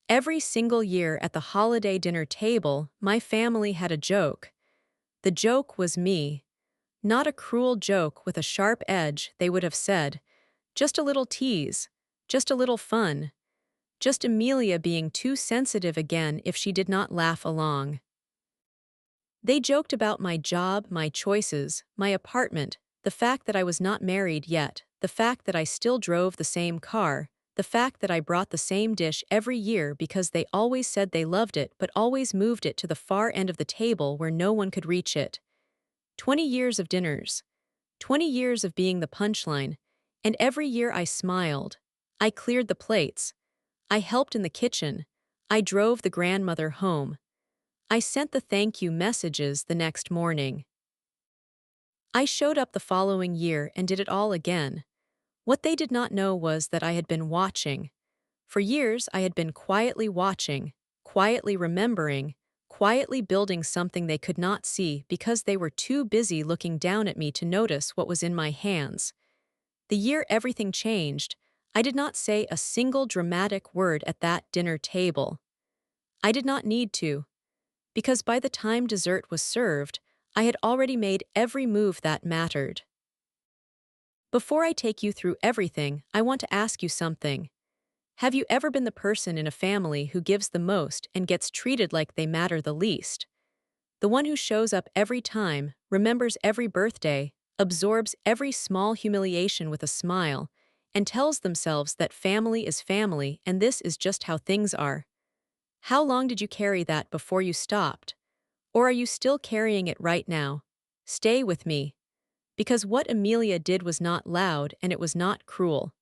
Every single year at the holiday dinner table, my family had a joke. The joke was me. Not a cruel joke with a sharp edge, they would have said. Just a little tease. Just a little fun. Just Amelia being too sensitive again if she did not laugh along. They joked about my job, my choices, my apartment, the fact that I was not married yet, the fact that I still drove the same car, the fact that I brought the same dish every year because they always said they loved it but always moved it to the far end of the table where no one could reach it. 20 years of dinners. 20 years of being the punchline, and every year I smiled. I cleared the plates. I helped in the kitchen. I drove the grandmother home. I sent the thank you messages the next morning. I showed up the following year and did it all again. What they did not know was that I had been watching. For years I had been quietly watching, quietly remembering, quietly building something they could not see because they were too busy looking down at me to notice what was in my hands. The year everything changed, I did not say a single dramatic word at that dinner table. I did not need to, because by the time dessert was served, I had already made every move that mattered. Before I take you through everything, I want to ask you something. Have you ever been the person in a family who gives the most and gets treated like they matter the least? The one who shows up every time, remembers every birthday, absorbs every small humiliation with a smile, and tells themselves that family is family and this is just how things are. How long did you carry that before you stopped? Or are you still carrying it right now? Stay with me. Because what Amelia did was not loud and it was not cruel.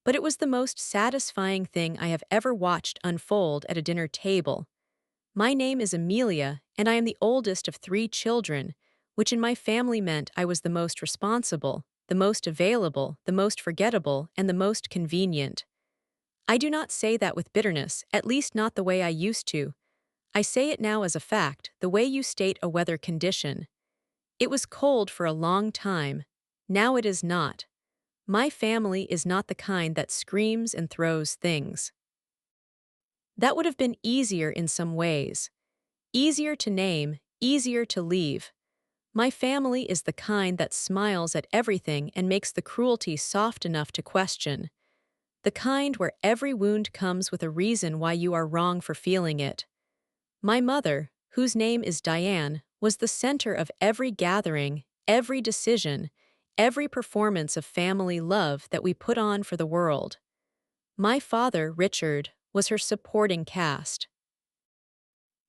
But it was the most satisfying thing I have ever watched unfold at a dinner table. My name is Amelia, and I am the oldest of 3 children, which in my family meant I was the most responsible, the most available, the most forgettable, and the most convenient. I do not say that with bitterness, at least not the way I used to. I say it now as a fact, the way you state a weather condition. It was cold for a long time. Now it is not. My family is not the kind that screams and throws things. That would have been easier in some ways. Easier to name, easier to leave. My family is the kind that smiles at everything and makes the cruelty soft enough to question. The kind where every wound comes with a reason why you are wrong for feeling it. My mother, whose name is Diane, was the center of every gathering, every decision, every performance of family love that we put on for the world. My father, Richard, was her supporting cast.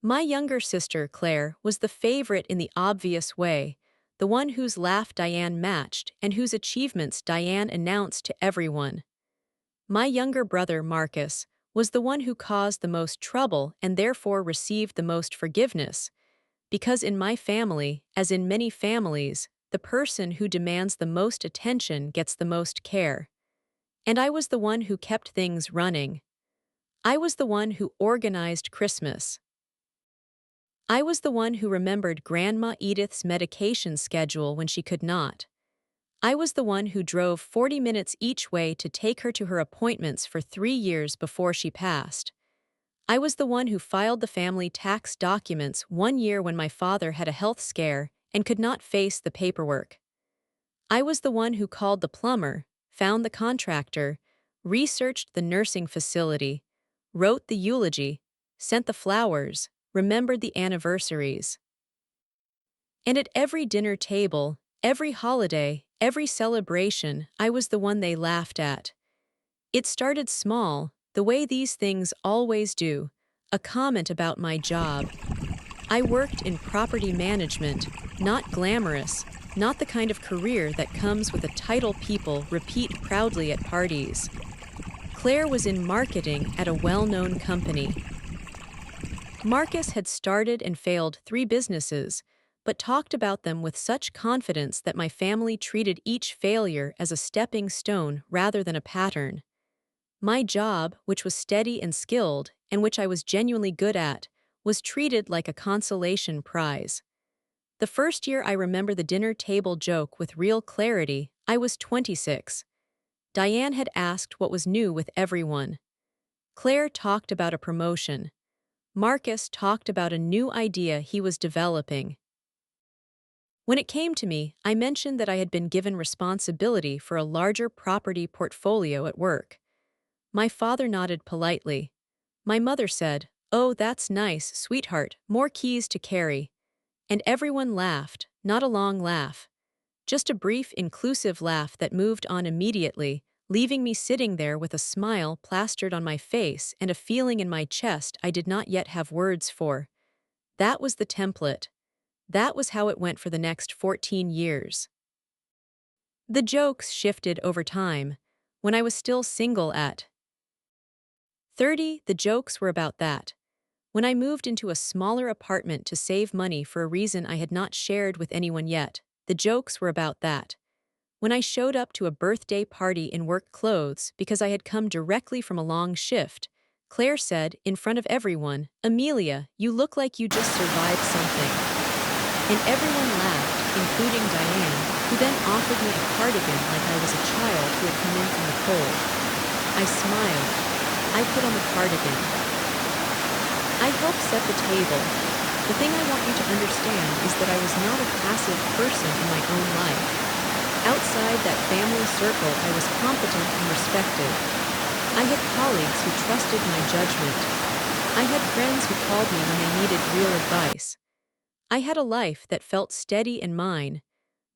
My younger sister, Claire, was the favorite in the obvious way, the one whose laugh Diane matched and whose achievements Diane announced to everyone. My younger brother, Marcus, was the one who caused the most trouble and therefore received the most forgiveness, because in my family, as in many families, the person who demands the most attention gets the most care. And I was the one who kept things running. I was the one who organized Christmas. I was the one who remembered Grandma Edith's medication schedule when she could not. I was the one who drove 40 minutes each way to take her to her appointments for 3 years before she passed. I was the one who filed the family tax documents 1 year when my father had a health scare and could not face the paperwork. I was the one who called the plumber, found the contractor, researched the nursing facility, wrote the eulogy, sent the flowers, remembered the anniversaries. And at every dinner table, every holiday, every celebration, I was the one they laughed at. It started small, the way these things always do, a comment about my job. I worked in property management, not glamorous, not the kind of career that comes with a title people repeat proudly at parties. Claire was in marketing at a well-known company. Marcus had started and failed 3 businesses, but talked about them with such confidence that my family treated each failure as a stepping stone rather than a pattern. My job, which was steady and skilled, and which I was genuinely good at, was treated like a consolation prize. The first year I remember the dinner table joke with real clarity, I was 26. Diane had asked what was new with everyone. Claire talked about a promotion. Marcus talked about a new idea he was developing. When it came to me, I mentioned that I had been given responsibility for a larger property portfolio at work. My father nodded politely. My mother said, "Oh, that's nice, sweetheart, more keys to carry." And everyone laughed, not a long laugh. Just a brief, inclusive laugh that moved on immediately, leaving me sitting there with a smile plastered on my face and a feeling in my chest I did not yet have words for. That was the template. That was how it went for the next 14 years. The jokes shifted over time. When I was still single at 30, the jokes were about that. When I moved into a smaller apartment to save money for a reason I had not shared with anyone yet, the jokes were about that. When I showed up to a birthday party in work clothes because I had come directly from a long shift, Claire said, in front of everyone, "Amelia, you look like you just survived something." And everyone laughed, including Diane, who then offered me a cardigan like I was a child who had come in from the cold. I smiled. I put on the cardigan. I helped set the table. The thing I want you to understand is that I was not a passive person in my own life. Outside that family circle, I was competent and respected. I had colleagues who trusted my judgment. I had friends who called me when they needed real advice. I had a life that felt steady and mine,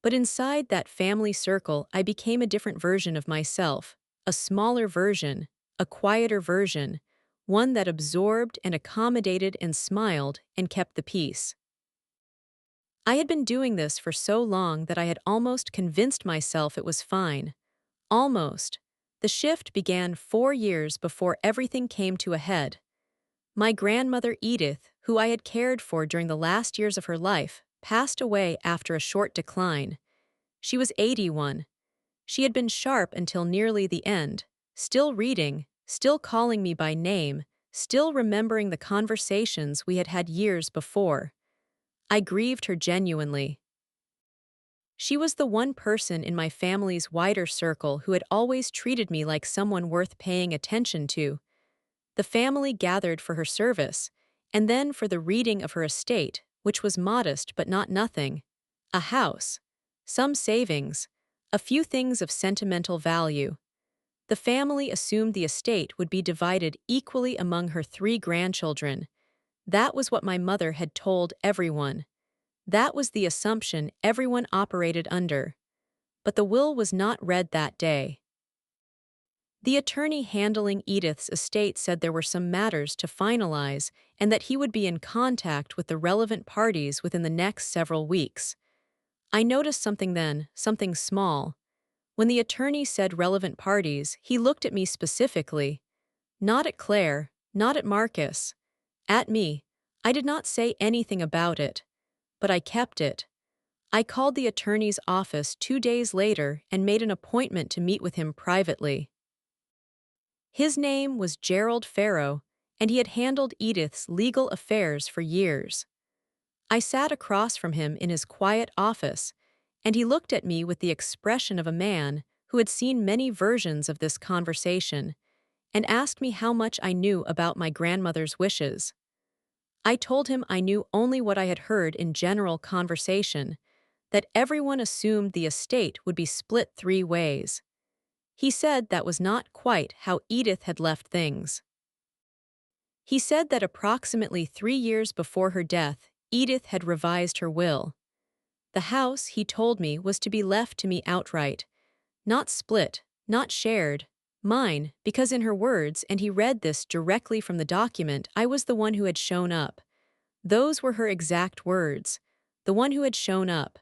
but inside that family circle, I became a different version of myself, a smaller version, a quieter version, one that absorbed and accommodated and smiled and kept the peace. I had been doing this for so long that I had almost convinced myself it was fine. Almost. The shift began 4 years before everything came to a head. My grandmother Edith, who I had cared for during the last years of her life, passed away after a short decline. She was 81. She had been sharp until nearly the end, still reading, still calling me by name, still remembering the conversations we had had years before. I grieved her genuinely. She was the one person in my family's wider circle who had always treated me like someone worth paying attention to. The family gathered for her service, and then for the reading of her estate, which was modest but not nothing. A house, some savings, a few things of sentimental value. The family assumed the estate would be divided equally among her 3 grandchildren. That was what my mother had told everyone. That was the assumption everyone operated under. But the will was not read that day. The attorney handling Edith's estate said there were some matters to finalize and that he would be in contact with the relevant parties within the next several weeks. I noticed something then, something small. When the attorney said relevant parties, he looked at me specifically. Not at Claire, not at Marcus. At me. I did not say anything about it. But I kept it. I called the attorney's office 2 days later and made an appointment to meet with him privately. His name was Gerald Farrow, and he had handled Edith's legal affairs for years. I sat across from him in his quiet office, and he looked at me with the expression of a man who had seen many versions of this conversation, and asked me how much I knew about my grandmother's wishes. I told him I knew only what I had heard in general conversation, that everyone assumed the estate would be split 3 ways. He said that was not quite how Edith had left things. He said that approximately 3 years before her death, Edith had revised her will. The house, he told me, was to be left to me outright, not split, not shared, mine, because in her words, and he read this directly from the document, I was the one who had shown up. Those were her exact words, the one who had shown up.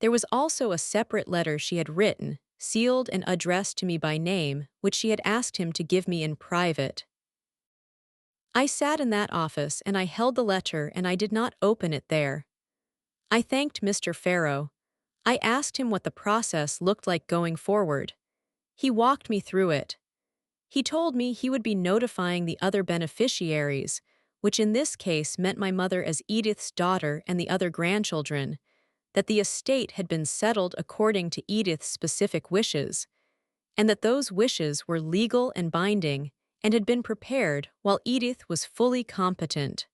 There was also a separate letter she had written, sealed and addressed to me by name, which she had asked him to give me in private. I sat in that office and I held the letter and I did not open it there. I thanked Mr. Farrow. I asked him what the process looked like going forward. He walked me through it. He told me he would be notifying the other beneficiaries, which in this case meant my mother as Edith's daughter and the other grandchildren, that the estate had been settled according to Edith's specific wishes, and that those wishes were legal and binding, and had been prepared while Edith was fully competent.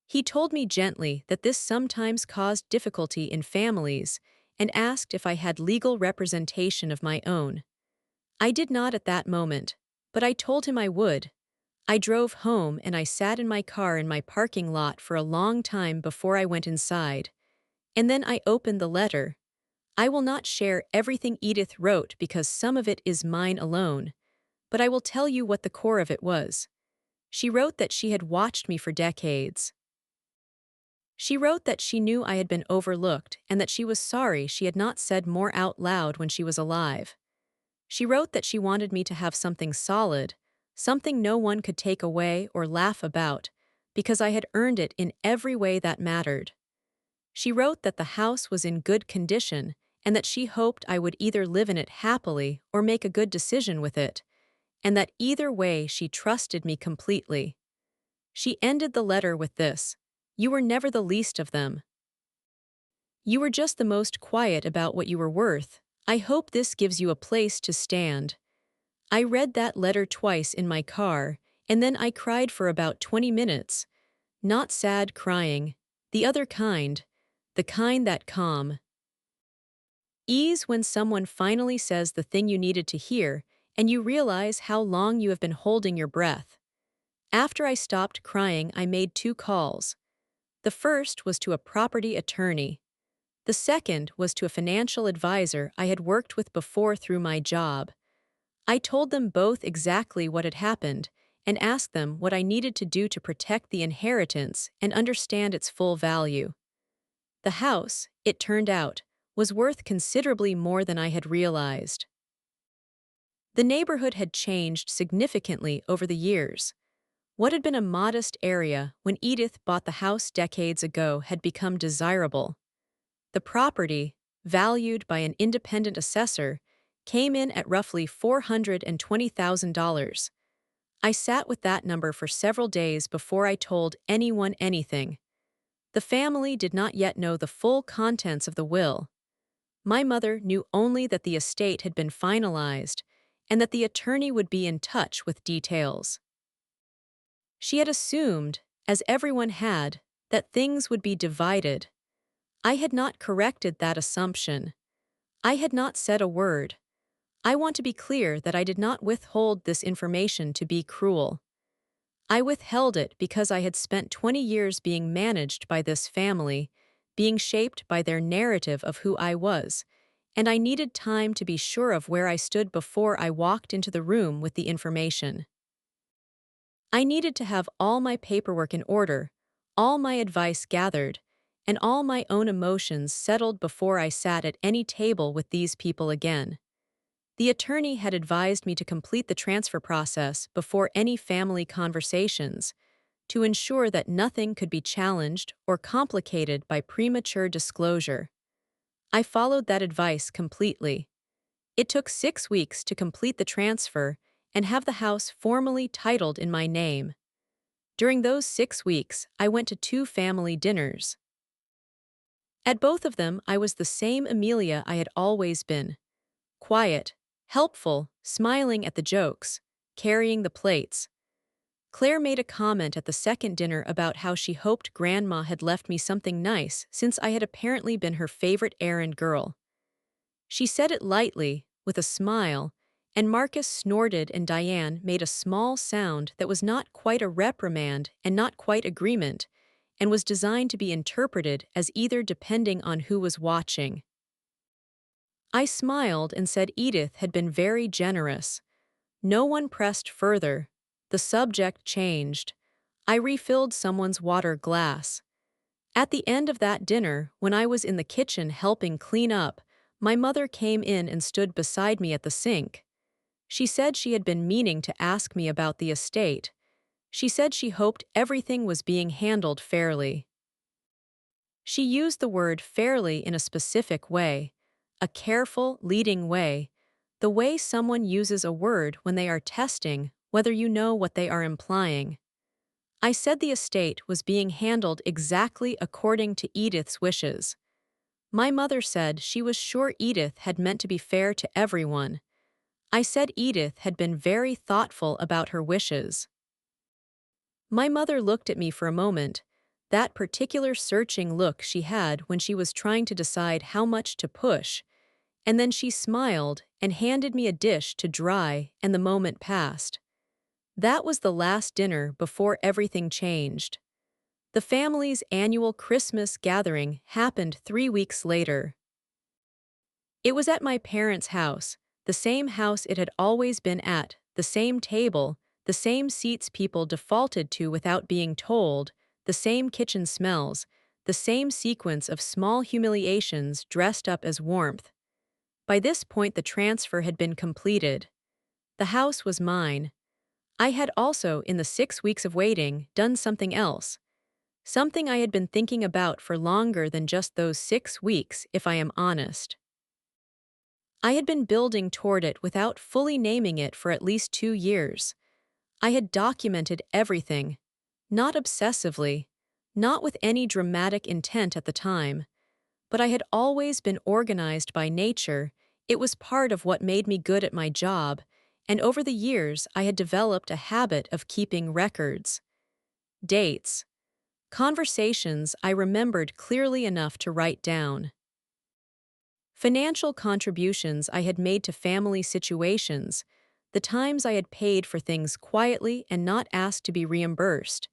He told me gently that this sometimes caused difficulty in families and asked if I had legal representation of my own. I did not at that moment, but I told him I would. I drove home and I sat in my car in my parking lot for a long time before I went inside. And then I opened the letter. I will not share everything Edith wrote because some of it is mine alone, but I will tell you what the core of it was. She wrote that she had watched me for decades. She wrote that she knew I had been overlooked and that she was sorry she had not said more out loud when she was alive. She wrote that she wanted me to have something solid, something no one could take away or laugh about, because I had earned it in every way that mattered. She wrote that the house was in good condition and that she hoped I would either live in it happily or make a good decision with it, and that either way she trusted me completely. She ended the letter with this: "You were never the least of them. You were just the most quiet about what you were worth. I hope this gives you a place to stand." I read that letter twice in my car, and then I cried for about 20 minutes. Not sad crying, the other kind, the kind that calm. Ease when someone finally says the thing you needed to hear, and you realize how long you have been holding your breath. After I stopped crying, I made 2 calls. The first was to a property attorney. The second was to a financial advisor I had worked with before through my job. I told them both exactly what had happened and asked them what I needed to do to protect the inheritance and understand its full value. The house, it turned out, was worth considerably more than I had realized. The neighborhood had changed significantly over the years. What had been a modest area when Edith bought the house decades ago had become desirable. The property, valued by an independent assessor, came in at roughly $420,000. I sat with that number for several days before I told anyone anything. The family did not yet know the full contents of the will. My mother knew only that the estate had been finalized and that the attorney would be in touch with details. She had assumed, as everyone had, that things would be divided. I had not corrected that assumption. I had not said a word. I want to be clear that I did not withhold this information to be cruel. I withheld it because I had spent 20 years being managed by this family, being shaped by their narrative of who I was, and I needed time to be sure of where I stood before I walked into the room with the information. I needed to have all my paperwork in order, all my advice gathered, and all my own emotions settled before I sat at any table with these people again. The attorney had advised me to complete the transfer process before any family conversations, to ensure that nothing could be challenged or complicated by premature disclosure. I followed that advice completely. It took 6 weeks to complete the transfer and have the house formally titled in my name. During those 6 weeks, I went to 2 family dinners. At both of them, I was the same Amelia I had always been. Quiet, helpful, smiling at the jokes, carrying the plates. Claire made a comment at the second dinner about how she hoped Grandma had left me something nice since I had apparently been her favorite errand girl. She said it lightly, with a smile, and Marcus snorted and Diane made a small sound that was not quite a reprimand and not quite agreement, and was designed to be interpreted as either depending on who was watching. I smiled and said Edith had been very generous. No one pressed further. The subject changed. I refilled someone's water glass. At the end of that dinner, when I was in the kitchen helping clean up, my mother came in and stood beside me at the sink. She said she had been meaning to ask me about the estate. She said she hoped everything was being handled fairly. She used the word fairly in a specific way, a careful, leading way, the way someone uses a word when they are testing whether you know what they are implying. I said the estate was being handled exactly according to Edith's wishes. My mother said she was sure Edith had meant to be fair to everyone. I said Edith had been very thoughtful about her wishes. My mother looked at me for a moment, that particular searching look she had when she was trying to decide how much to push, and then she smiled and handed me a dish to dry, and the moment passed. That was the last dinner before everything changed. The family's annual Christmas gathering happened 3 weeks later. It was at my parents' house, the same house it had always been at, the same table, the same seats people defaulted to without being told, the same kitchen smells, the same sequence of small humiliations dressed up as warmth. By this point, the transfer had been completed. The house was mine. I had also, in the 6 weeks of waiting, done something else. Something I had been thinking about for longer than just those 6 weeks, if I am honest. I had been building toward it without fully naming it for at least 2 years. I had documented everything, not obsessively, not with any dramatic intent at the time, but I had always been organized by nature. It was part of what made me good at my job, and over the years I had developed a habit of keeping records. Dates. Conversations I remembered clearly enough to write down. Financial contributions I had made to family situations, the times I had paid for things quietly and not asked to be reimbursed,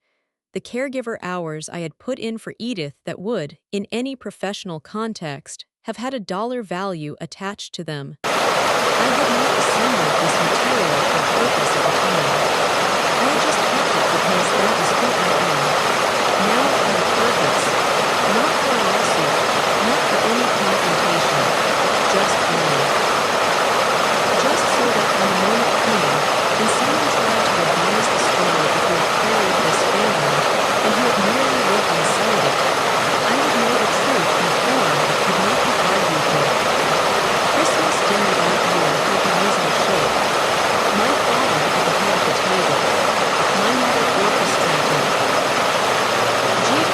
the caregiver hours I had put in for Edith that would, in any professional context, have had a dollar value attached to them. I had not assembled this material for purpose at the time. I had just kept it because that was who I am. Now it had a purpose, not for a lawsuit, not for any confrontation, just for me. Just so that when the moment came, and someone tried to revise the story of who had carried this family, and who had merely lived inside it, I would know the truth in form that could not be argued with. Christmas dinner that year had the usual shape. My father at the head of the table. My mother orchestrated.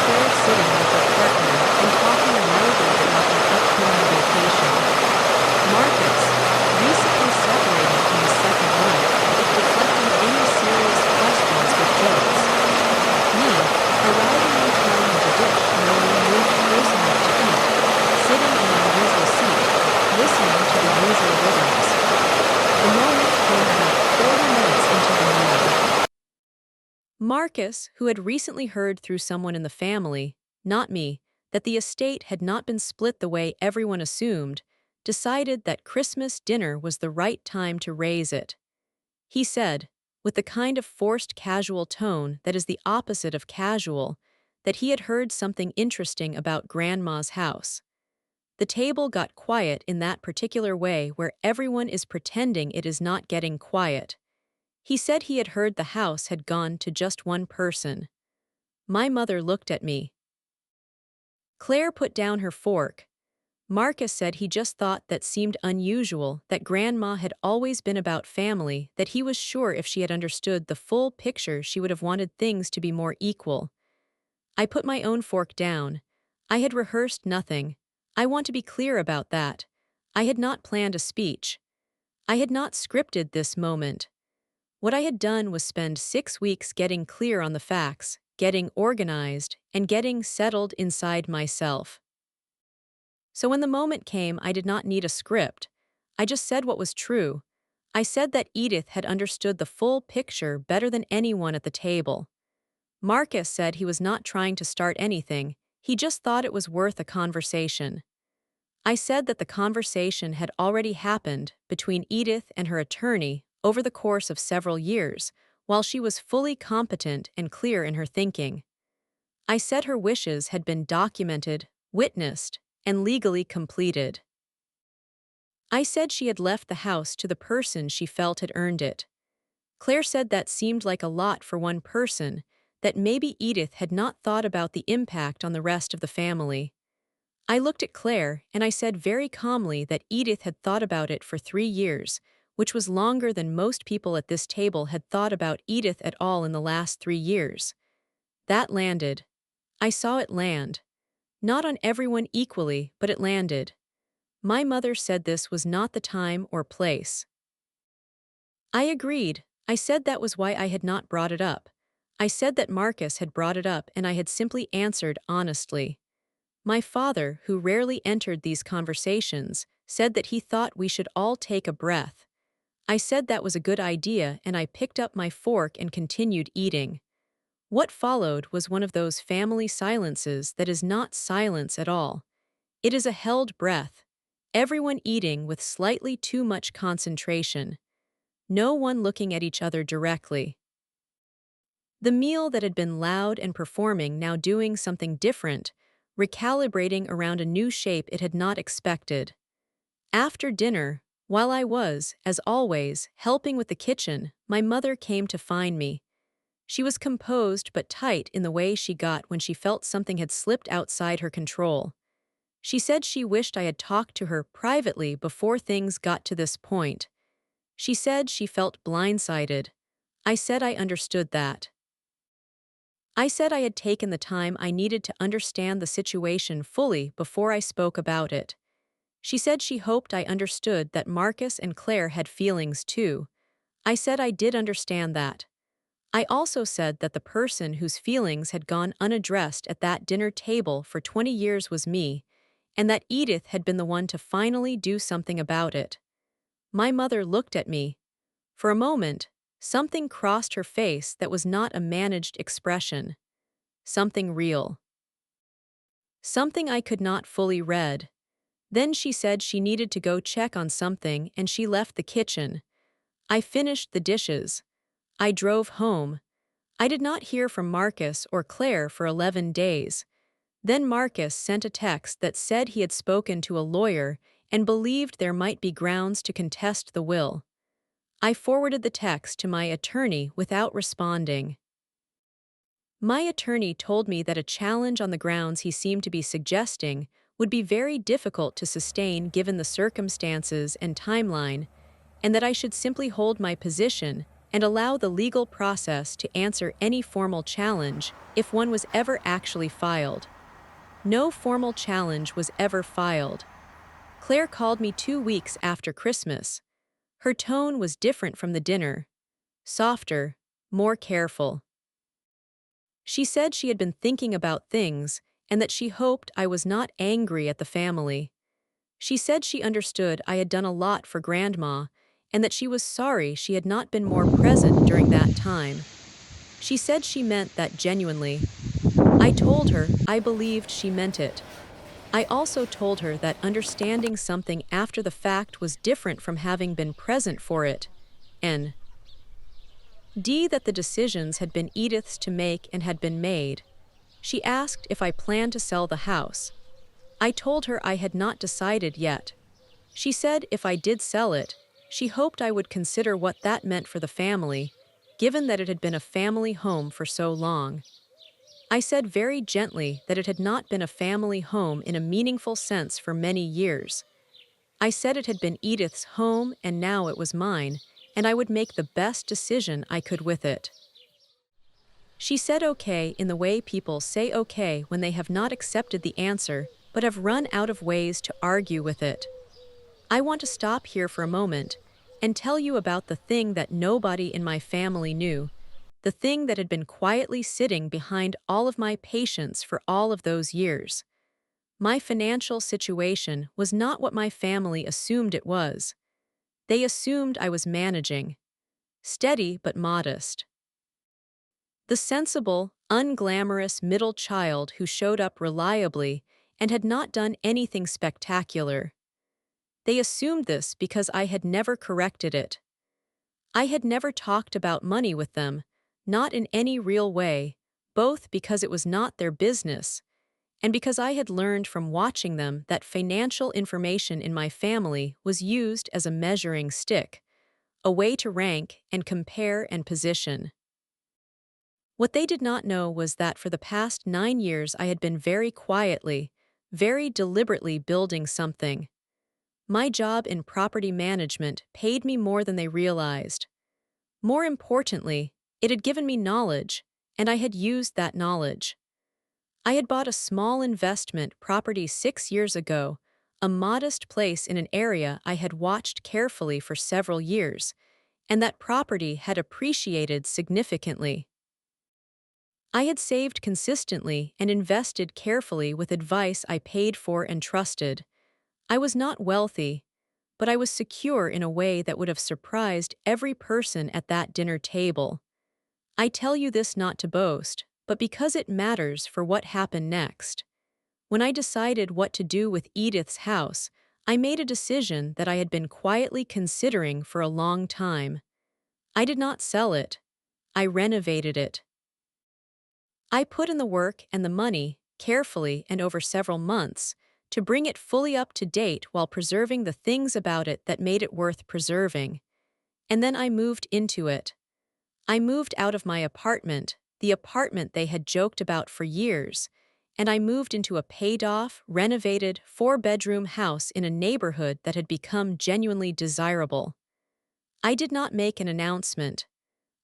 Claire sitting with her partner and talking loudly about their upcoming vacation. Marcus, recently separated from his second wife, deflecting any serious questions with jokes. Me, arriving on time with a dish no one moved close enough to eat, sitting in my usual seat, listening to the usual rhythms. The moment came about 40 minutes into the meal. Marcus, who had recently heard through someone in the family, not me, that the estate had not been split the way everyone assumed, decided that Christmas dinner was the right time to raise it. He said, with the kind of forced casual tone that is the opposite of casual, that he had heard something interesting about Grandma's house. The table got quiet in that particular way where everyone is pretending it is not getting quiet. He said he had heard the house had gone to just one person. My mother looked at me. Claire put down her fork. Marcus said he just thought that seemed unusual, that Grandma had always been about family, that he was sure if she had understood the full picture she would have wanted things to be more equal. I put my own fork down. I had rehearsed nothing. I want to be clear about that. I had not planned a speech. I had not scripted this moment. What I had done was spend 6 weeks getting clear on the facts, getting organized, and getting settled inside myself. So when the moment came, I did not need a script. I just said what was true. I said that Edith had understood the full picture better than anyone at the table. Marcus said he was not trying to start anything, he just thought it was worth a conversation. I said that the conversation had already happened between Edith and her attorney over the course of several years, while she was fully competent and clear in her thinking. I said her wishes had been documented, witnessed, and legally completed. I said she had left the house to the person she felt had earned it. Claire said that seemed like a lot for one person, that maybe Edith had not thought about the impact on the rest of the family. I looked at Claire and I said very calmly that Edith had thought about it for 3 years, which was longer than most people at this table had thought about Edith at all in the last 3 years. That landed. I saw it land. Not on everyone equally, but it landed. My mother said this was not the time or place. I agreed. I said that was why I had not brought it up. I said that Marcus had brought it up and I had simply answered honestly. My father, who rarely entered these conversations, said that he thought we should all take a breath. I said that was a good idea and I picked up my fork and continued eating. What followed was one of those family silences that is not silence at all. It is a held breath. Everyone eating with slightly too much concentration. No one looking at each other directly. The meal that had been loud and performing now doing something different, recalibrating around a new shape it had not expected. After dinner, while I was, as always, helping with the kitchen, my mother came to find me. She was composed but tight in the way she got when she felt something had slipped outside her control. She said she wished I had talked to her privately before things got to this point. She said she felt blindsided. I said I understood that. I said I had taken the time I needed to understand the situation fully before I spoke about it. She said she hoped I understood that Marcus and Claire had feelings too. I said I did understand that. I also said that the person whose feelings had gone unaddressed at that dinner table for 20 years was me, and that Edith had been the one to finally do something about it. My mother looked at me. For a moment, something crossed her face that was not a managed expression. Something real. Something I could not fully read. Then she said she needed to go check on something and she left the kitchen. I finished the dishes. I drove home. I did not hear from Marcus or Claire for 11 days. Then Marcus sent a text that said he had spoken to a lawyer and believed there might be grounds to contest the will. I forwarded the text to my attorney without responding. My attorney told me that a challenge on the grounds he seemed to be suggesting would be very difficult to sustain given the circumstances and timeline, and that I should simply hold my position and allow the legal process to answer any formal challenge if one was ever actually filed. No formal challenge was ever filed. Claire called me 2 weeks after Christmas. Her tone was different from the dinner. Softer, more careful. She said she had been thinking about things and that she hoped I was not angry at the family. She said she understood I had done a lot for Grandma and that she was sorry she had not been more present during that time. She said she meant that genuinely. I told her I believed she meant it. I also told her that understanding something after the fact was different from having been present for it. N. D. That the decisions had been Edith's to make and had been made. She asked if I planned to sell the house. I told her I had not decided yet. She said if I did sell it, she hoped I would consider what that meant for the family, given that it had been a family home for so long. I said very gently that it had not been a family home in a meaningful sense for many years. I said it had been Edith's home and now it was mine, and I would make the best decision I could with it. She said okay in the way people say okay when they have not accepted the answer but have run out of ways to argue with it. I want to stop here for a moment and tell you about the thing that nobody in my family knew, the thing that had been quietly sitting behind all of my patience for all of those years. My financial situation was not what my family assumed it was. They assumed I was managing. Steady but modest. The sensible, unglamorous middle child who showed up reliably and had not done anything spectacular. They assumed this because I had never corrected it. I had never talked about money with them, not in any real way, both because it was not their business, and because I had learned from watching them that financial information in my family was used as a measuring stick, a way to rank and compare and position. What they did not know was that for the past 9 years I had been very quietly, very deliberately building something. My job in property management paid me more than they realized. More importantly, it had given me knowledge, and I had used that knowledge. I had bought a small investment property 6 years ago, a modest place in an area I had watched carefully for several years, and that property had appreciated significantly. I had saved consistently and invested carefully with advice I paid for and trusted. I was not wealthy, but I was secure in a way that would have surprised every person at that dinner table. I tell you this not to boast, but because it matters for what happened next. When I decided what to do with Edith's house, I made a decision that I had been quietly considering for a long time. I did not sell it. I renovated it. I put in the work and the money, carefully and over several months, to bring it fully up to date while preserving the things about it that made it worth preserving. And then I moved into it. I moved out of my apartment, the apartment they had joked about for years, and I moved into a paid-off, renovated, four-bedroom house in a neighborhood that had become genuinely desirable. I did not make an announcement.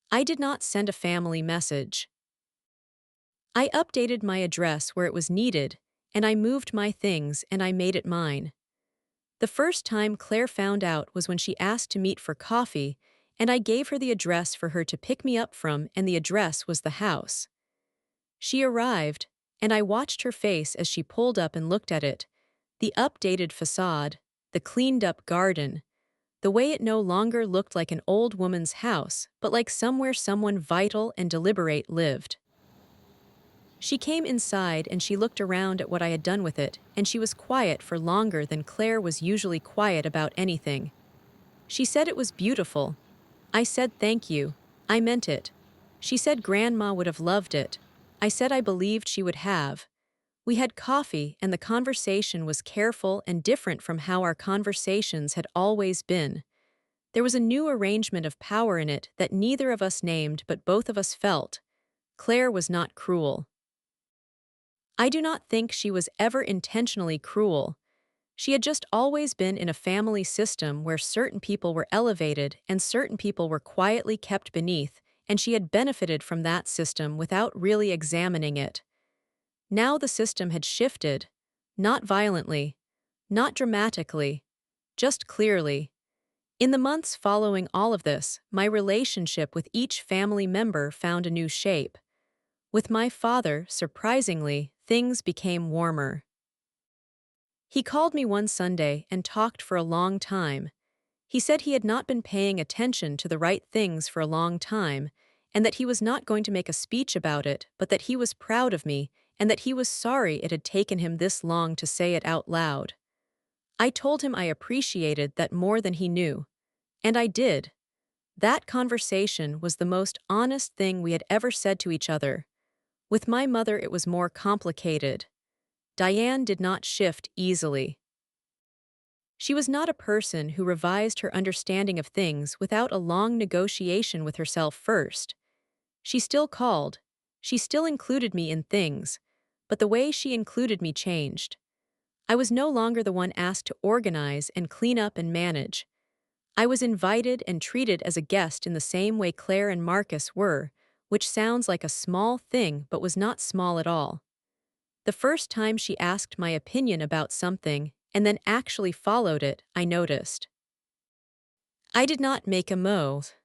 I did not send a family message. I updated my address where it was needed, and I moved my things and I made it mine. The first time Claire found out was when she asked to meet for coffee, and I gave her the address for her to pick me up from, and the address was the house. She arrived, and I watched her face as she pulled up and looked at it. The updated facade, the cleaned-up garden, the way it no longer looked like an old woman's house, but like somewhere someone vital and deliberate lived. She came inside and she looked around at what I had done with it, and she was quiet for longer than Claire was usually quiet about anything. She said it was beautiful. I said thank you. I meant it. She said Grandma would have loved it. I said I believed she would have. We had coffee, and the conversation was careful and different from how our conversations had always been. There was a new arrangement of power in it that neither of us named but both of us felt. Claire was not cruel. I do not think she was ever intentionally cruel. She had just always been in a family system where certain people were elevated and certain people were quietly kept beneath, and she had benefited from that system without really examining it. Now the system had shifted, not violently, not dramatically, just clearly. In the months following all of this, my relationship with each family member found a new shape. With my father, surprisingly, things became warmer. He called me one Sunday and talked for a long time. He said he had not been paying attention to the right things for a long time, and that he was not going to make a speech about it, but that he was proud of me, and that he was sorry it had taken him this long to say it out loud. I told him I appreciated that more than he knew. And I did. That conversation was the most honest thing we had ever said to each other. With my mother it was more complicated. Diane did not shift easily. She was not a person who revised her understanding of things without a long negotiation with herself first. She still called. She still included me in things, but the way she included me changed. I was no longer the one asked to organize and clean up and manage. I was invited and treated as a guest in the same way Claire and Marcus were, which sounds like a small thing but was not small at all. The first time she asked my opinion about something and then actually followed it, I noticed. I did not make a move.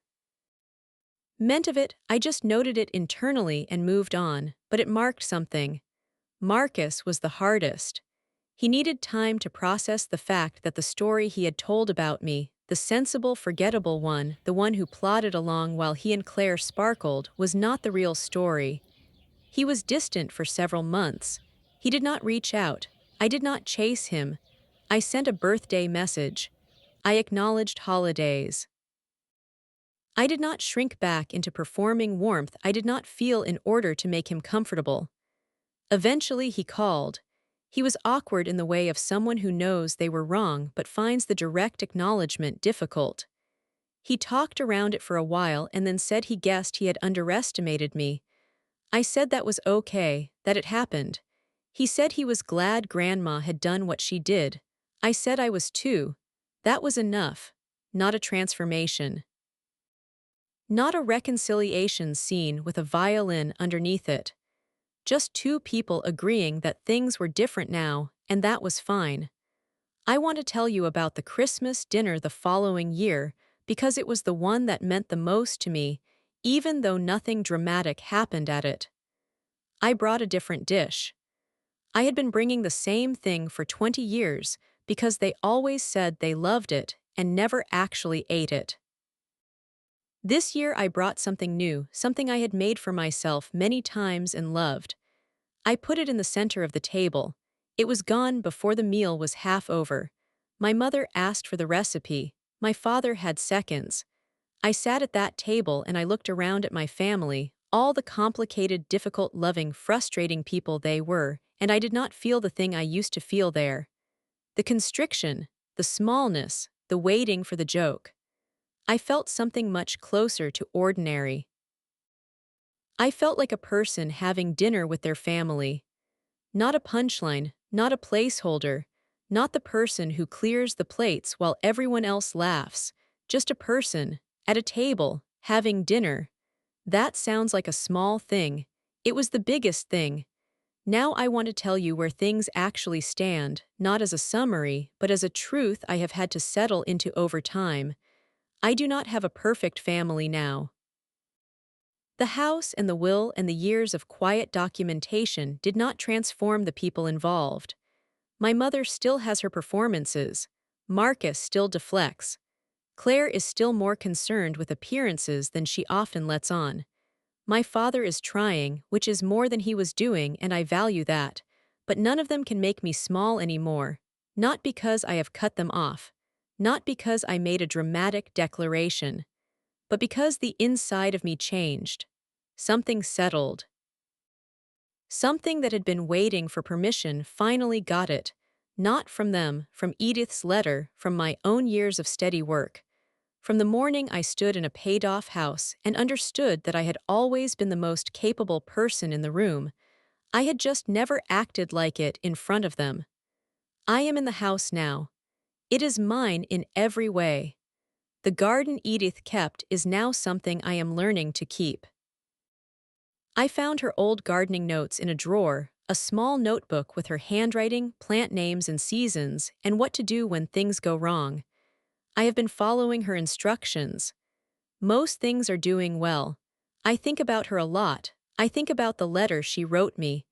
Meant of it, I just noted it internally and moved on, but it marked something. Marcus was the hardest. He needed time to process the fact that the story he had told about me, the sensible, forgettable one, the one who plodded along while he and Claire sparkled, was not the real story. He was distant for several months. He did not reach out. I did not chase him. I sent a birthday message. I acknowledged holidays. I did not shrink back into performing warmth I did not feel in order to make him comfortable. Eventually he called. He was awkward in the way of someone who knows they were wrong but finds the direct acknowledgement difficult. He talked around it for a while and then said he guessed he had underestimated me. I said that was okay, that it happened. He said he was glad Grandma had done what she did. I said I was too. That was enough. Not a transformation. Not a reconciliation scene with a violin underneath it. Just two people agreeing that things were different now, and that was fine. I want to tell you about the Christmas dinner the following year, because it was the one that meant the most to me, even though nothing dramatic happened at it. I brought a different dish. I had been bringing the same thing for 20 years because they always said they loved it and never actually ate it. This year I brought something new, something I had made for myself many times and loved. I put it in the center of the table. It was gone before the meal was half over. My mother asked for the recipe. My father had seconds. I sat at that table and I looked around at my family, all the complicated, difficult, loving, frustrating people they were, and I did not feel the thing I used to feel there. The constriction, the smallness, the waiting for the joke. I felt something much closer to ordinary. I felt like a person having dinner with their family. Not a punchline, not a placeholder, not the person who clears the plates while everyone else laughs, just a person, at a table, having dinner. That sounds like a small thing. It was the biggest thing. Now I want to tell you where things actually stand, not as a summary, but as a truth I have had to settle into over time. I do not have a perfect family now. The house and the will and the years of quiet documentation did not transform the people involved. My mother still has her performances. Marcus still deflects. Claire is still more concerned with appearances than she often lets on. My father is trying, which is more than he was doing, and I value that. But none of them can make me small anymore. Not because I have cut them off. Not because I made a dramatic declaration. But because the inside of me changed. Something settled. Something that had been waiting for permission finally got it. Not from them, from Edith's letter, from my own years of steady work. From the morning I stood in a paid-off house and understood that I had always been the most capable person in the room, I had just never acted like it in front of them. I am in the house now. It is mine in every way. The garden Edith kept is now something I am learning to keep. I found her old gardening notes in a drawer, a small notebook with her handwriting, plant names and seasons, and what to do when things go wrong. I have been following her instructions. Most things are doing well. I think about her a lot. I think about the letter she wrote me.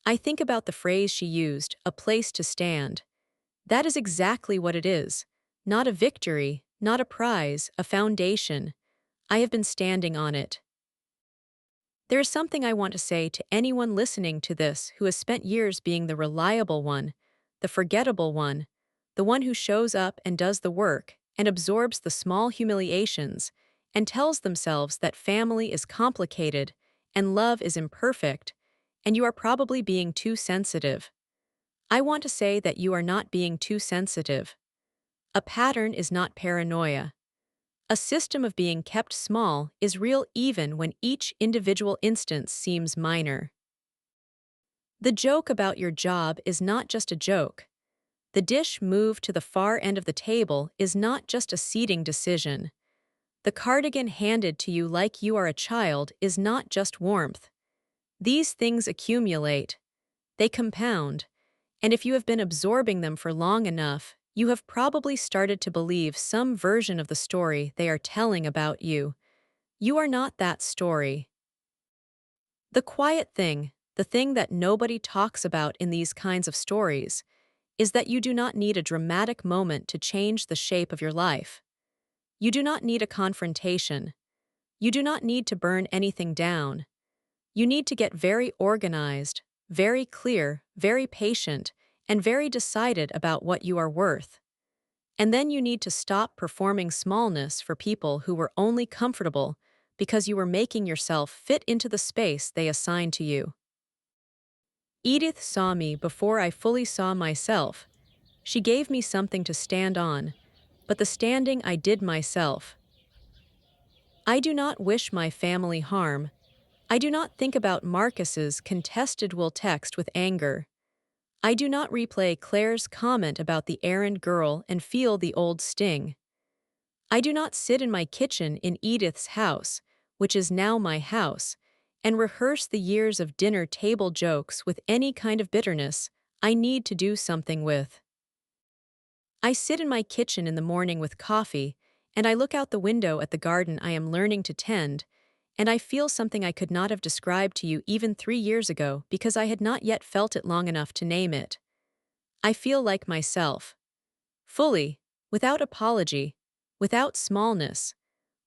I think about the phrase she used, a place to stand. That is exactly what it is. Not a victory, not a prize, a foundation. I have been standing on it. There is something I want to say to anyone listening to this who has spent years being the reliable one, the forgettable one, the one who shows up and does the work and absorbs the small humiliations and tells themselves that family is complicated and love is imperfect, and you are probably being too sensitive. I want to say that you are not being too sensitive. A pattern is not paranoia. A system of being kept small is real even when each individual instance seems minor. The joke about your job is not just a joke. The dish moved to the far end of the table is not just a seating decision. The cardigan handed to you like you are a child is not just warmth. These things accumulate. They compound. And if you have been absorbing them for long enough, you have probably started to believe some version of the story they are telling about you. You are not that story. The quiet thing, the thing that nobody talks about in these kinds of stories, is that you do not need a dramatic moment to change the shape of your life. You do not need a confrontation. You do not need to burn anything down. You need to get very organized, very clear, very patient, and very decided about what you are worth. And then you need to stop performing smallness for people who were only comfortable because you were making yourself fit into the space they assigned to you. Edith saw me before I fully saw myself. She gave me something to stand on, but the standing I did myself. I do not wish my family harm. I do not think about Marcus's contested will text with anger. I do not replay Claire's comment about the errand girl and feel the old sting. I do not sit in my kitchen in Edith's house, which is now my house, and rehearse the years of dinner table jokes with any kind of bitterness I need to do something with. I sit in my kitchen in the morning with coffee and I look out the window at the garden I am learning to tend, and I feel something I could not have described to you even 3 years ago because I had not yet felt it long enough to name it. I feel like myself. Fully, without apology, without smallness,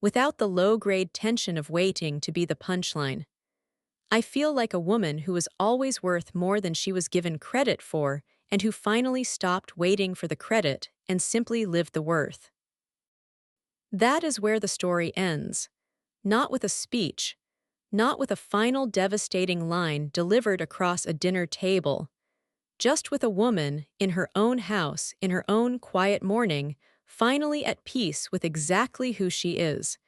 without the low-grade tension of waiting to be the punchline. I feel like a woman who was always worth more than she was given credit for and who finally stopped waiting for the credit and simply lived the worth. That is where the story ends. Not with a speech, not with a final devastating line delivered across a dinner table, just with a woman, in her own house, in her own quiet morning, finally at peace with exactly who she is.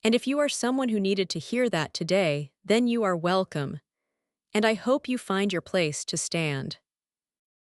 And if you are someone who needed to hear that today, then you are welcome. And I hope you find your place to stand.